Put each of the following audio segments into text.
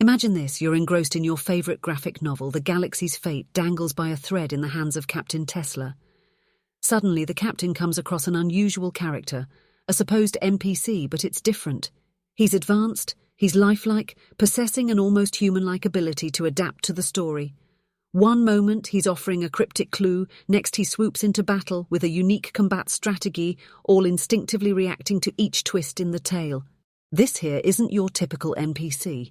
Imagine this, you're engrossed in your favorite graphic novel, The Galaxy's Fate dangles by a thread in the hands of Captain Tesla. Suddenly, the captain comes across an unusual character, a supposed NPC, but it's different. He's advanced, he's lifelike, possessing an almost human-like ability to adapt to the story. One moment, he's offering a cryptic clue, next he swoops into battle with a unique combat strategy, all instinctively reacting to each twist in the tale. This here isn't your typical NPC.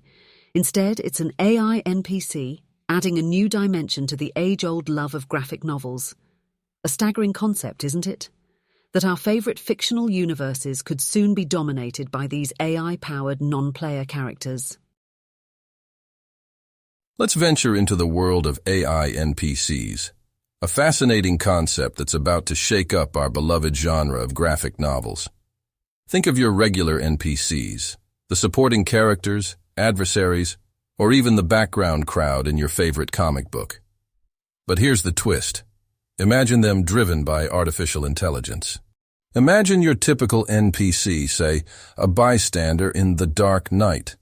Instead, it's an AI NPC, adding a new dimension to the age-old love of graphic novels. A staggering concept, isn't it? That our favourite fictional universes could soon be dominated by these AI-powered non-player characters. Let's venture into the world of AI NPCs, a fascinating concept that's about to shake up our beloved genre of graphic novels. Think of your regular NPCs, the supporting characters, adversaries, or even the background crowd in your favorite comic book. But here's the twist. Imagine them driven by artificial intelligence. Imagine your typical NPC, say, a bystander in The Dark Knight.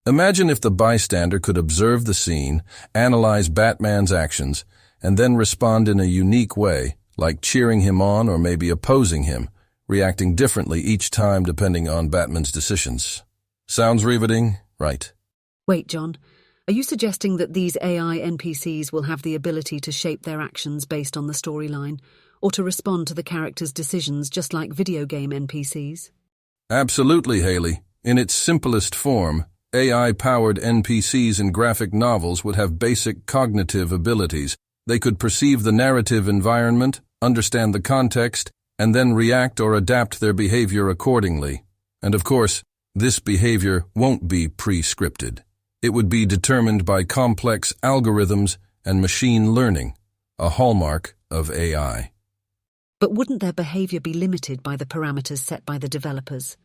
Imagine if the bystander could observe the scene, analyze Batman's actions, and then respond in a unique way, like cheering him on or maybe opposing him, reacting differently each time depending on Batman's decisions. Sounds riveting, right? Wait, John. Are you suggesting that these AI NPCs will have the ability to shape their actions based on the storyline, or to respond to the character's decisions just like video game NPCs? Absolutely, Haley. In its simplest form, AI-powered NPCs in graphic novels would have basic cognitive abilities. They could perceive the narrative environment, understand the context, and then react or adapt their behavior accordingly. And of course, this behavior won't be pre-scripted. It would be determined by complex algorithms and machine learning, a hallmark of AI. But wouldn't their behavior be limited by the parameters set by the developers?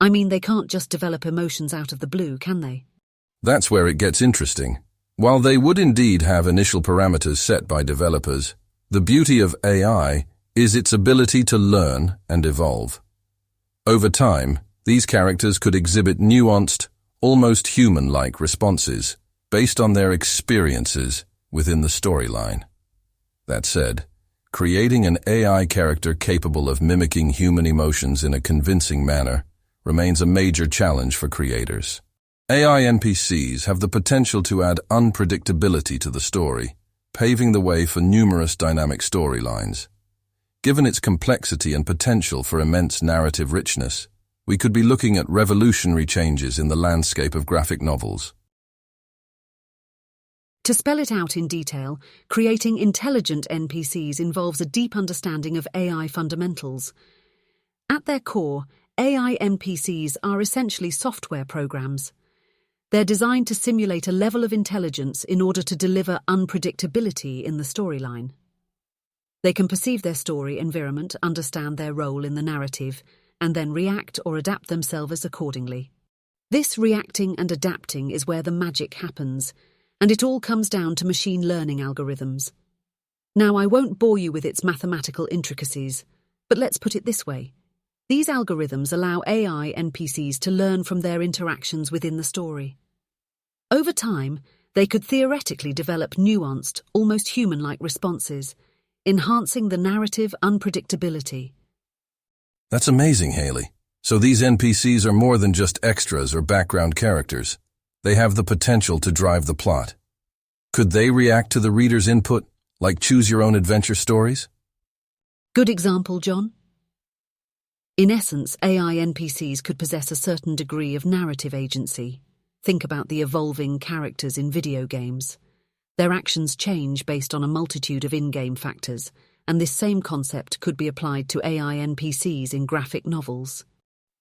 I mean, they can't just develop emotions out of the blue, can they? That's where it gets interesting. While they would indeed have initial parameters set by developers, the beauty of AI is its ability to learn and evolve. Over time, these characters could exhibit nuanced, almost human-like responses based on their experiences within the storyline. That said, creating an AI character capable of mimicking human emotions in a convincing manner remains a major challenge for creators. AI NPCs have the potential to add unpredictability to the story, paving the way for numerous dynamic storylines. Given its complexity and potential for immense narrative richness, we could be looking at revolutionary changes in the landscape of graphic novels. To spell it out in detail, creating intelligent NPCs involves a deep understanding of AI fundamentals. At their core, AI NPCs are essentially software programs. They're designed to simulate a level of intelligence in order to deliver unpredictability in the storyline. They can perceive their story environment, understand their role in the narrative, and then react or adapt themselves accordingly. This reacting and adapting is where the magic happens, and it all comes down to machine learning algorithms. Now, I won't bore you with its mathematical intricacies, but let's put it this way. These algorithms allow AI NPCs to learn from their interactions within the story. Over time, they could theoretically develop nuanced, almost human-like responses, enhancing the narrative unpredictability. That's amazing, Haley. So these NPCs are more than just extras or background characters. They have the potential to drive the plot. Could they react to the reader's input, like choose-your-own-adventure stories? Good example, John. In essence, AI NPCs could possess a certain degree of narrative agency. Think about the evolving characters in video games. Their actions change based on a multitude of in-game factors, and this same concept could be applied to AI NPCs in graphic novels.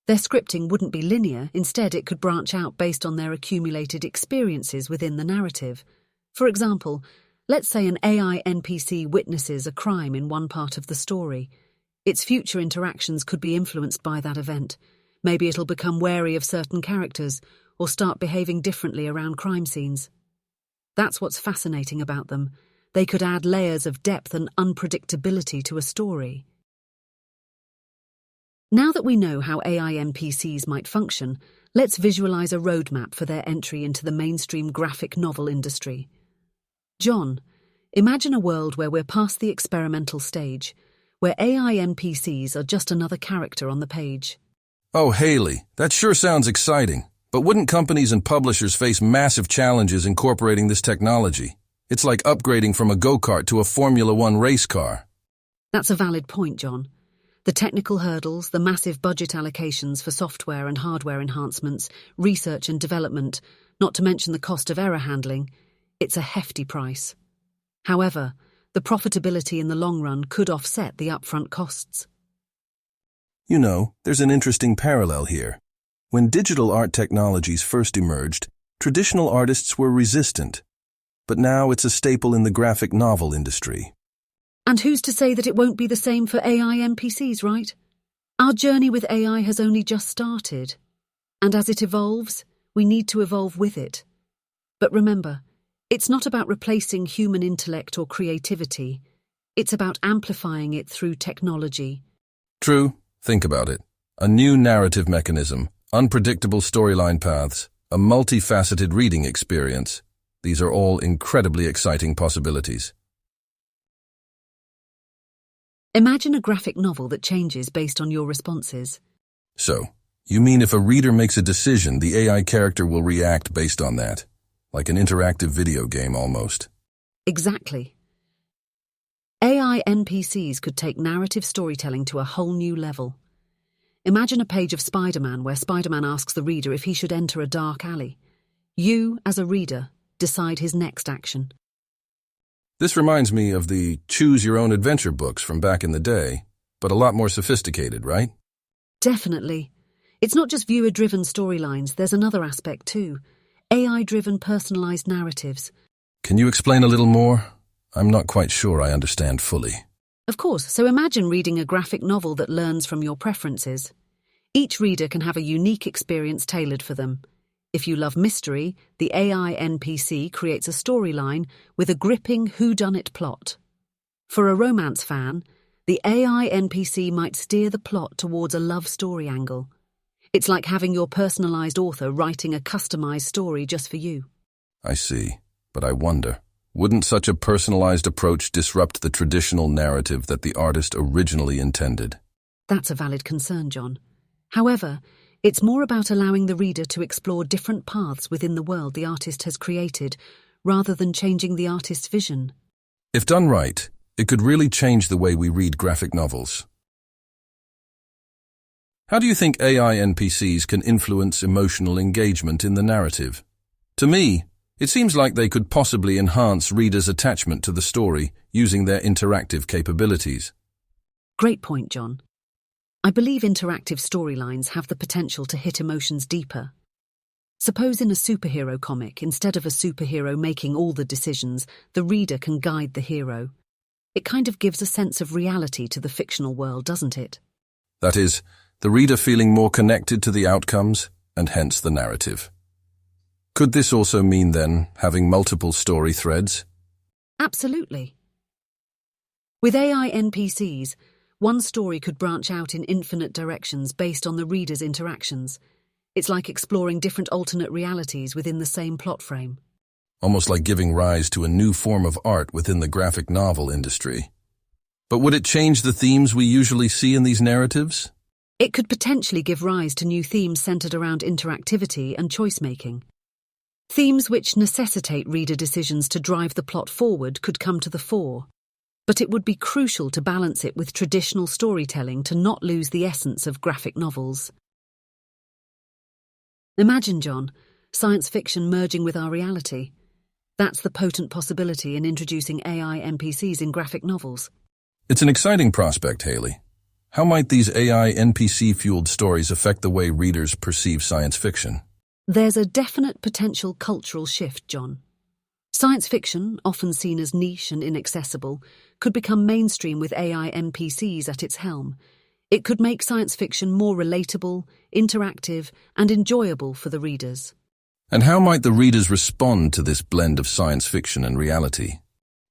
Their scripting wouldn't be linear, instead it could branch out based on their accumulated experiences within the narrative. For example, let's say an AI NPC witnesses a crime in one part of the story. Its future interactions could be influenced by that event. Maybe it'll become wary of certain characters or start behaving differently around crime scenes. That's what's fascinating about them. They could add layers of depth and unpredictability to a story. Now that we know how AI NPCs might function, Let's visualize a roadmap for their entry into the mainstream graphic novel industry. John, imagine a world where we're past the experimental stage, where AI NPCs are just another character on the page. Oh, Haley, that sure sounds exciting. But wouldn't companies and publishers face massive challenges incorporating this technology? It's like upgrading from a go-kart to a Formula One race car. That's a valid point, John. The technical hurdles, the massive budget allocations for software and hardware enhancements, research and development, not to mention the cost of error handling, it's a hefty price. However, the profitability in the long run could offset the upfront costs. You know, there's an interesting parallel here. When digital art technologies first emerged, traditional artists were resistant. But now it's a staple in the graphic novel industry. And who's to say that it won't be the same for AI NPCs, right? Our journey with AI has only just started. And as it evolves, we need to evolve with it. But remember, it's not about replacing human intellect or creativity. It's about amplifying it through technology. True. Think about it. A new narrative mechanism, unpredictable storyline paths, a multifaceted reading experience. These are all incredibly exciting possibilities. Imagine a graphic novel that changes based on your responses. So, you mean if a reader makes a decision, the AI character will react based on that? Like an interactive video game almost. Exactly. AI NPCs could take narrative storytelling to a whole new level. Imagine a page of Spider-Man where Spider-Man asks the reader if he should enter a dark alley. You, as a reader, decide his next action. This reminds me of the choose-your-own-adventure books from back in the day, but a lot more sophisticated, right? Definitely. It's not just viewer-driven storylines, there's another aspect too. AI-driven personalized narratives. Can you explain a little more? I'm not quite sure I understand fully. Of course, so imagine reading a graphic novel that learns from your preferences. Each reader can have a unique experience tailored for them. If you love mystery, the AI NPC creates a storyline with a gripping whodunit plot. For a romance fan, the AI NPC might steer the plot towards a love story angle. It's like having your personalized author writing a customized story just for you. I see, but I wonder, wouldn't such a personalized approach disrupt the traditional narrative that the artist originally intended? That's a valid concern, John. However, it's more about allowing the reader to explore different paths within the world the artist has created, rather than changing the artist's vision. If done right, it could really change the way we read graphic novels. How do you think AI NPCs can influence emotional engagement in the narrative? To me, it seems like they could possibly enhance readers' attachment to the story using their interactive capabilities. Great point, John. I believe interactive storylines have the potential to hit emotions deeper. Suppose in a superhero comic, instead of a superhero making all the decisions, the reader can guide the hero. It kind of gives a sense of reality to the fictional world, doesn't it? That is, the reader feeling more connected to the outcomes, and hence the narrative. Could this also mean, then, having multiple story threads? Absolutely. With AI NPCs, one story could branch out in infinite directions based on the reader's interactions. It's like exploring different alternate realities within the same plot frame. Almost like giving rise to a new form of art within the graphic novel industry. But would it change the themes we usually see in these narratives? It could potentially give rise to new themes centered around interactivity and choice-making. Themes which necessitate reader decisions to drive the plot forward could come to the fore, but it would be crucial to balance it with traditional storytelling to not lose the essence of graphic novels. Imagine, John, science fiction merging with our reality. That's the potent possibility in introducing AI NPCs in graphic novels. It's an exciting prospect, Haley. How might these AI NPC-fueled stories affect the way readers perceive science fiction? There's a definite potential cultural shift, John. Science fiction, often seen as niche and inaccessible, could become mainstream with AI NPCs at its helm. It could make science fiction more relatable, interactive, and enjoyable for the readers. And how might the readers respond to this blend of science fiction and reality?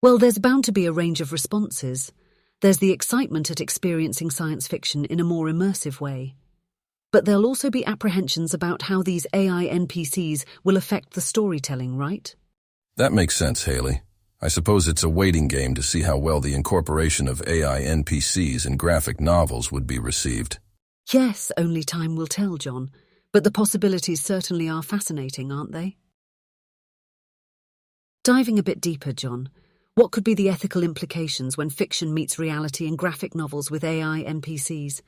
Well, there's bound to be a range of responses. There's the excitement at experiencing science fiction in a more immersive way. But there'll also be apprehensions about how these AI NPCs will affect the storytelling, right? That makes sense, Haley. I suppose it's a waiting game to see how well the incorporation of AI NPCs in graphic novels would be received. Yes, only time will tell, John. But the possibilities certainly are fascinating, aren't they? Diving a bit deeper, John, what could be the ethical implications when fiction meets reality in graphic novels with AI NPCs?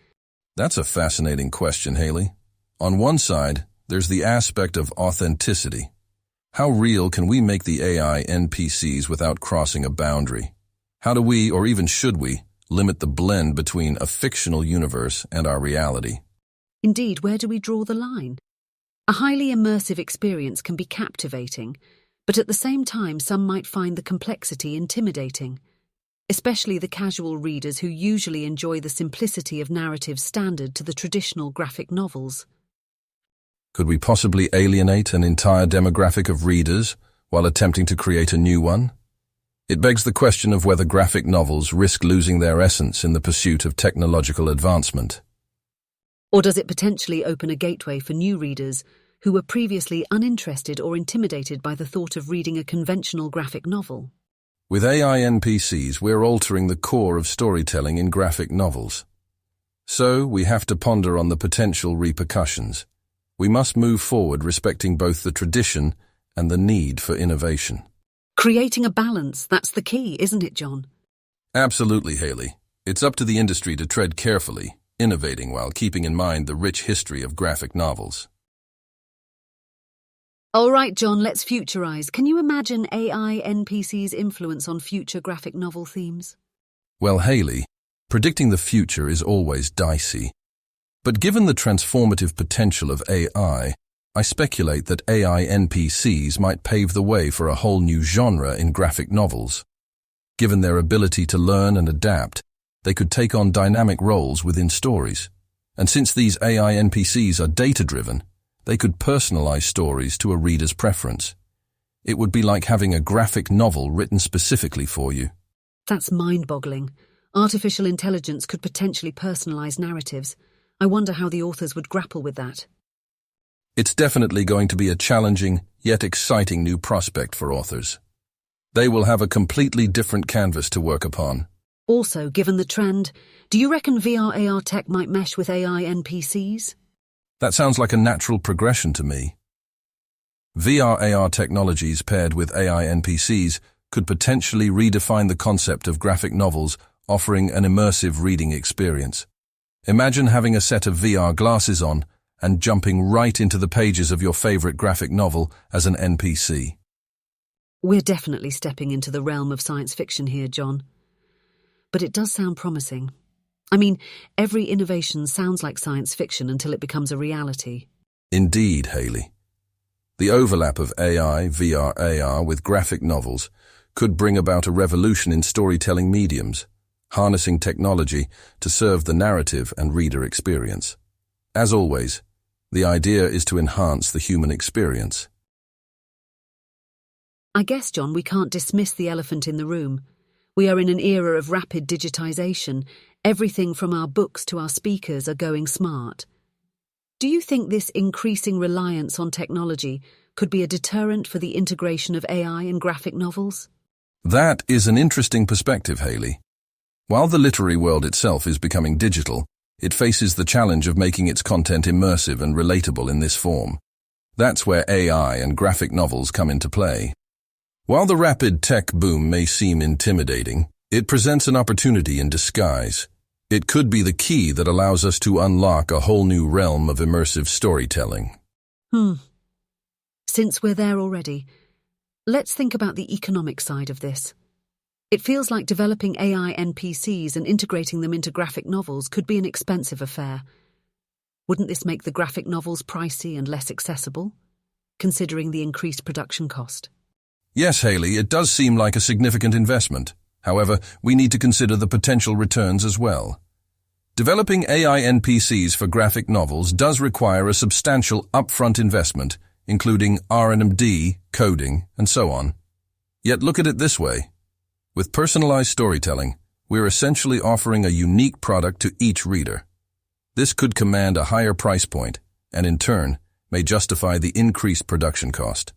That's a fascinating question, Haley. On one side, there's the aspect of authenticity. How real can we make the AI NPCs without crossing a boundary? How do we, or even should we, limit the blend between a fictional universe and our reality? Indeed, where do we draw the line? A highly immersive experience can be captivating, but at the same time some might find the complexity intimidating, especially the casual readers who usually enjoy the simplicity of narrative standard to the traditional graphic novels. Could we possibly alienate an entire demographic of readers while attempting to create a new one? It begs the question of whether graphic novels risk losing their essence in the pursuit of technological advancement. Or does it potentially open a gateway for new readers who were previously uninterested or intimidated by the thought of reading a conventional graphic novel? With AI NPCs, we're altering the core of storytelling in graphic novels. So, we have to ponder on the potential repercussions. We must move forward respecting both the tradition and the need for innovation. Creating a balance, that's the key, isn't it, John? Absolutely, Haley. It's up to the industry to tread carefully, innovating while keeping in mind the rich history of graphic novels. All right, John, let's futurize. Can you imagine AI NPCs' influence on future graphic novel themes? Well, Haley, predicting the future is always dicey. But given the transformative potential of AI, I speculate that AI NPCs might pave the way for a whole new genre in graphic novels. Given their ability to learn and adapt, they could take on dynamic roles within stories. And since these AI NPCs are data-driven, they could personalize stories to a reader's preference. It would be like having a graphic novel written specifically for you. That's mind-boggling. Artificial intelligence could potentially personalize narratives. I wonder how the authors would grapple with that. It's definitely going to be a challenging, yet exciting new prospect for authors. They will have a completely different canvas to work upon. Also, given the trend, do you reckon VR/AR tech might mesh with AI NPCs? That sounds like a natural progression to me. VR/AR technologies paired with AI NPCs could potentially redefine the concept of graphic novels, offering an immersive reading experience. Imagine having a set of VR glasses on and jumping right into the pages of your favorite graphic novel as an NPC. We're definitely stepping into the realm of science fiction here, John. But it does sound promising. I mean, every innovation sounds like science fiction until it becomes a reality. Indeed, Haley. The overlap of AI, VR/AR with graphic novels could bring about a revolution in storytelling mediums, harnessing technology to serve the narrative and reader experience. As always, the idea is to enhance the human experience. I guess, John, we can't dismiss the elephant in the room. We are in an era of rapid digitization. Everything from our books to our speakers are going smart. Do you think this increasing reliance on technology could be a deterrent for the integration of AI in graphic novels? That is an interesting perspective, Haley. While the literary world itself is becoming digital, it faces the challenge of making its content immersive and relatable in this form. That's where AI and graphic novels come into play. While the rapid tech boom may seem intimidating, it presents an opportunity in disguise. It could be the key that allows us to unlock a whole new realm of immersive storytelling. Since we're there already, let's think about the economic side of this. It feels like developing AI NPCs and integrating them into graphic novels could be an expensive affair. Wouldn't this make the graphic novels pricey and less accessible, considering the increased production cost? Yes, Haley, it does seem like a significant investment. However, we need to consider the potential returns as well. Developing AI NPCs for graphic novels does require a substantial upfront investment, including R&D, coding, and so on. Yet look at it this way. With personalized storytelling, we're essentially offering a unique product to each reader. This could command a higher price point, and in turn, may justify the increased production cost.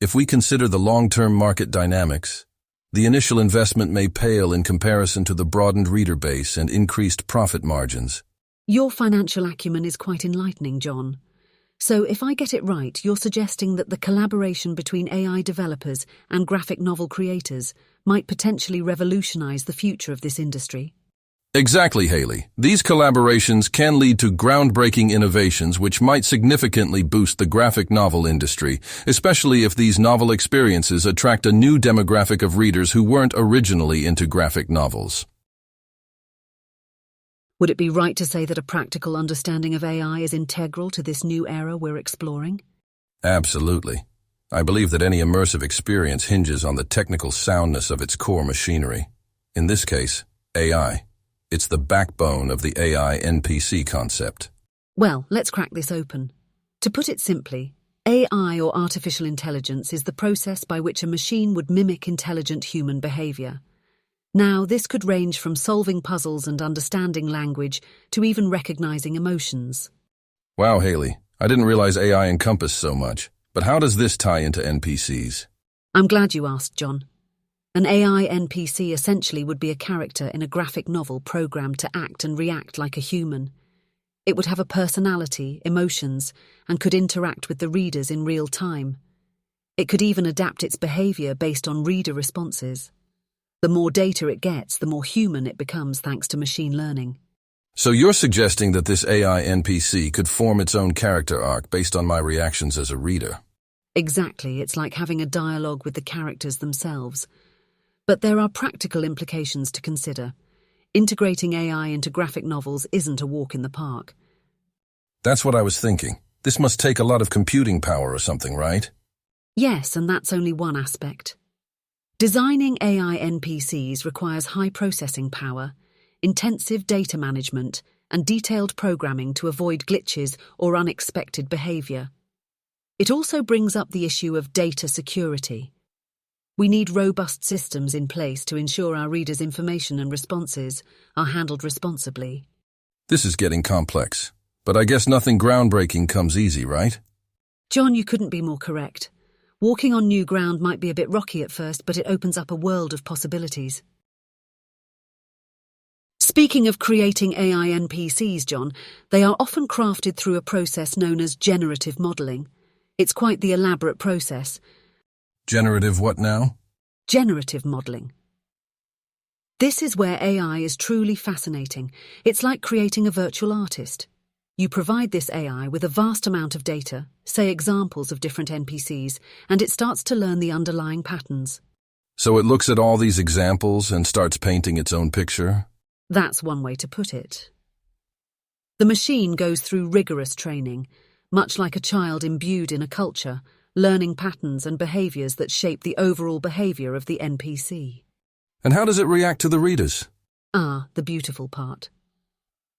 If we consider the long-term market dynamics, the initial investment may pale in comparison to the broadened reader base and increased profit margins. Your financial acumen is quite enlightening, John. So if I get it right, you're suggesting that the collaboration between AI developers and graphic novel creators might potentially revolutionize the future of this industry? Exactly, Haley. These collaborations can lead to groundbreaking innovations which might significantly boost the graphic novel industry, especially if these novel experiences attract a new demographic of readers who weren't originally into graphic novels. Would it be right to say that a practical understanding of AI is integral to this new era we're exploring? Absolutely. I believe that any immersive experience hinges on the technical soundness of its core machinery. In this case, AI. It's the backbone of the AI NPC concept. Well, let's crack this open. To put it simply, AI or artificial intelligence is the process by which a machine would mimic intelligent human behavior. Now, this could range from solving puzzles and understanding language to even recognizing emotions. Wow, Haley, I didn't realize AI encompassed so much. But how does this tie into NPCs? I'm glad you asked, John. An AI NPC essentially would be a character in a graphic novel programmed to act and react like a human. It would have a personality, emotions, and could interact with the readers in real time. It could even adapt its behavior based on reader responses. The more data it gets, the more human it becomes thanks to machine learning. So you're suggesting that this AI NPC could form its own character arc based on my reactions as a reader? Exactly, it's like having a dialogue with the characters themselves. But there are practical implications to consider. Integrating AI into graphic novels isn't a walk in the park. That's what I was thinking. This must take a lot of computing power or something, right? Yes, and that's only one aspect. Designing AI NPCs requires high processing power, intensive data management, and detailed programming to avoid glitches or unexpected behavior. It also brings up the issue of data security. We need robust systems in place to ensure our readers' information and responses are handled responsibly. This is getting complex, but I guess nothing groundbreaking comes easy, right? John, you couldn't be more correct. Walking on new ground might be a bit rocky at first, but it opens up a world of possibilities. Speaking of creating AI NPCs, John, they are often crafted through a process known as generative modeling. It's quite the elaborate process. Generative what now? Generative modeling. This is where AI is truly fascinating. It's like creating a virtual artist. You provide this AI with a vast amount of data, say examples of different NPCs, and it starts to learn the underlying patterns. So it looks at all these examples and starts painting its own picture? That's one way to put it. The machine goes through rigorous training, much like a child imbued in a culture, learning patterns and behaviors that shape the overall behavior of the NPC. And how does it react to the readers? The beautiful part.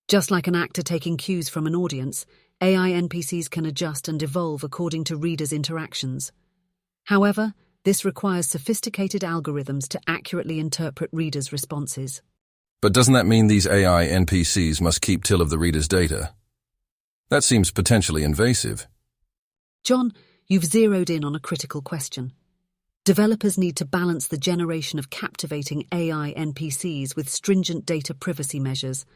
Just like an actor taking cues from an audience, AI NPCs can adjust and evolve according to readers' interactions. However, this requires sophisticated algorithms to accurately interpret readers' responses. But doesn't that mean these AI NPCs must keep till of the reader's data? That seems potentially invasive. John, you've zeroed in on a critical question. Developers need to balance the generation of captivating AI NPCs with stringent data privacy measures.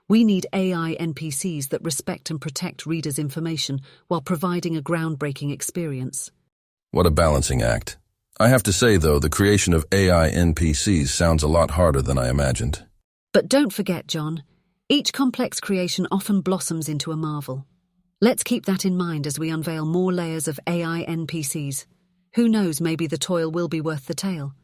We need AI NPCs that respect and protect readers' information while providing a groundbreaking experience. What a balancing act. I have to say, though, the creation of AI NPCs sounds a lot harder than I imagined. But don't forget, John, each complex creation often blossoms into a marvel. Let's keep that in mind as we unveil more layers of AI NPCs. Who knows, maybe the toil will be worth the tale.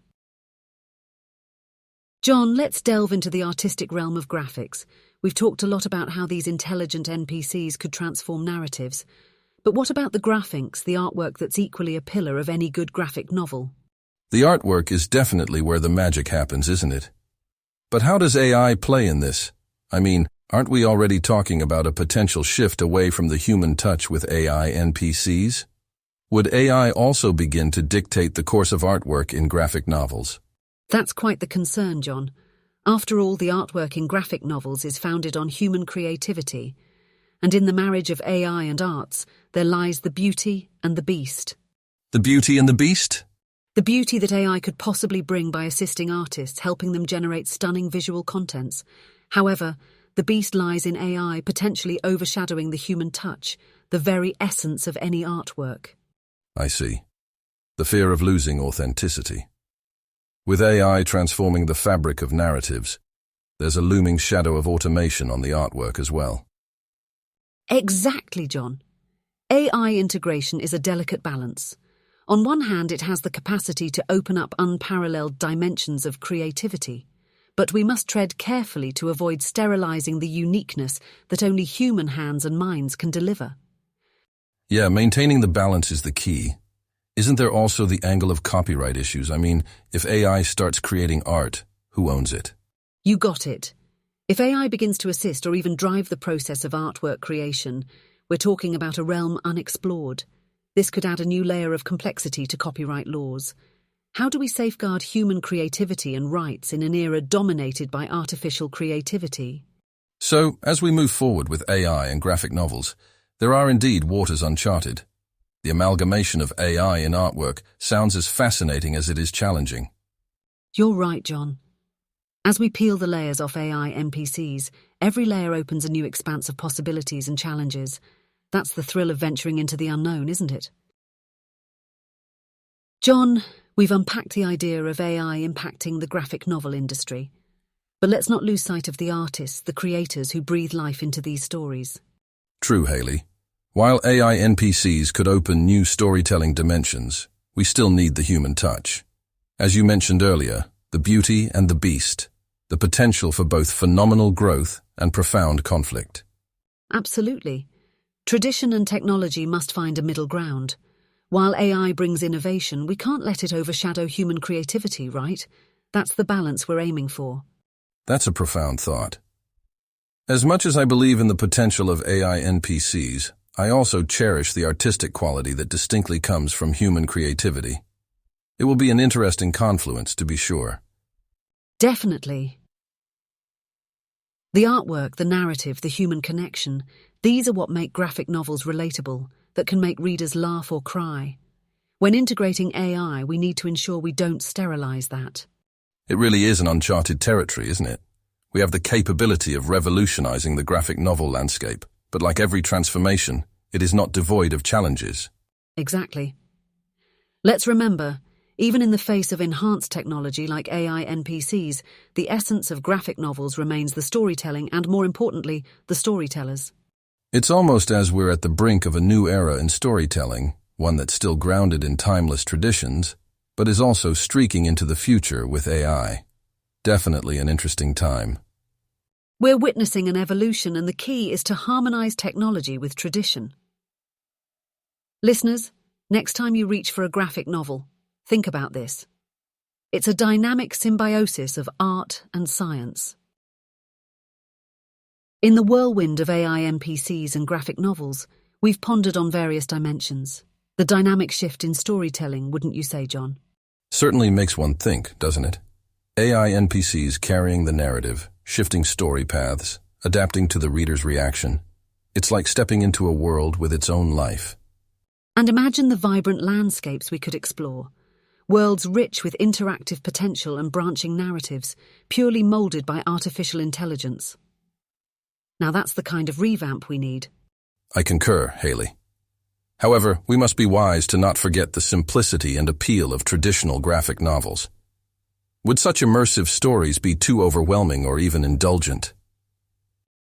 John, let's delve into the artistic realm of graphics. We've talked a lot about how these intelligent NPCs could transform narratives. But what about the graphics, the artwork that's equally a pillar of any good graphic novel? The artwork is definitely where the magic happens, isn't it? But how does AI play in this? I mean, aren't we already talking about a potential shift away from the human touch with AI NPCs? Would AI also begin to dictate the course of artwork in graphic novels? That's quite the concern, John. After all, the artwork in graphic novels is founded on human creativity, and in the marriage of AI and arts, there lies the beauty and the beast. The Beauty and the Beast? The beauty that AI could possibly bring by assisting artists, helping them generate stunning visual contents. However, the beast lies in AI potentially overshadowing the human touch, the very essence of any artwork. I see. The fear of losing authenticity. With AI transforming the fabric of narratives, there's a looming shadow of automation on the artwork as well. Exactly, John. AI integration is a delicate balance. On one hand, it has the capacity to open up unparalleled dimensions of creativity, but we must tread carefully to avoid sterilizing the uniqueness that only human hands and minds can deliver. Yeah, maintaining the balance is the key. Isn't there also the angle of copyright issues? I mean, if AI starts creating art, who owns it? You got it. If AI begins to assist or even drive the process of artwork creation, we're talking about a realm unexplored. This could add a new layer of complexity to copyright laws. How do we safeguard human creativity and rights in an era dominated by artificial creativity? So, as we move forward with AI and graphic novels, there are indeed waters uncharted. The amalgamation of AI in artwork sounds as fascinating as it is challenging. You're right, John. As we peel the layers off AI NPCs, every layer opens a new expanse of possibilities and challenges. That's the thrill of venturing into the unknown, isn't it? John, we've unpacked the idea of AI impacting the graphic novel industry. But let's not lose sight of the artists, the creators who breathe life into these stories. True, Haley. While AI NPCs could open new storytelling dimensions, we still need the human touch. As you mentioned earlier, the beauty and the beast, the potential for both phenomenal growth and profound conflict. Absolutely. Tradition and technology must find a middle ground. While AI brings innovation, we can't let it overshadow human creativity, right? That's the balance we're aiming for. That's a profound thought. As much as I believe in the potential of AI NPCs, I also cherish the artistic quality that distinctly comes from human creativity. It will be an interesting confluence, to be sure. Definitely. The artwork, the narrative, the human connection, these are what make graphic novels relatable, that can make readers laugh or cry. When integrating AI, we need to ensure we don't sterilize that. It really is an uncharted territory, isn't it? We have the capability of revolutionizing the graphic novel landscape, but like every transformation, it is not devoid of challenges. Exactly. Let's remember, even in the face of enhanced technology like AI NPCs, the essence of graphic novels remains the storytelling and, more importantly, the storytellers. It's almost as we're at the brink of a new era in storytelling, one that's still grounded in timeless traditions, but is also streaking into the future with AI. Definitely an interesting time. We're witnessing an evolution, and the key is to harmonize technology with tradition. Listeners, next time you reach for a graphic novel, think about this. It's a dynamic symbiosis of art and science. In the whirlwind of AI NPCs and graphic novels, we've pondered on various dimensions. The dynamic shift in storytelling, wouldn't you say, John? Certainly makes one think, doesn't it? AI NPCs carrying the narrative, shifting story paths, adapting to the reader's reaction. It's like stepping into a world with its own life. And imagine the vibrant landscapes we could explore. Worlds rich with interactive potential and branching narratives, purely molded by artificial intelligence. Now that's the kind of revamp we need. I concur, Haley. However, we must be wise to not forget the simplicity and appeal of traditional graphic novels. Would such immersive stories be too overwhelming or even indulgent?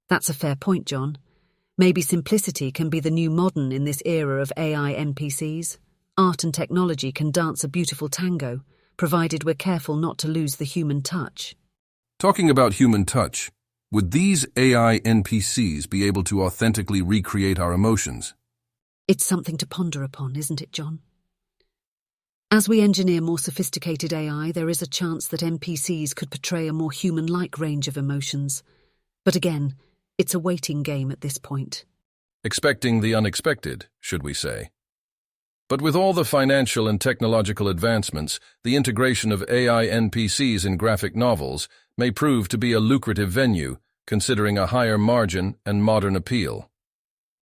That's a fair point, John. Maybe simplicity can be the new modern in this era of AI NPCs. Art and technology can dance a beautiful tango, provided we're careful not to lose the human touch. Talking about human touch, would these AI NPCs be able to authentically recreate our emotions? It's something to ponder upon, isn't it, John? As we engineer more sophisticated AI, there is a chance that NPCs could portray a more human-like range of emotions. But again, it's a waiting game at this point. Expecting the unexpected, should we say? But with all the financial and technological advancements, the integration of AI NPCs in graphic novels may prove to be a lucrative venue, considering a higher margin and modern appeal.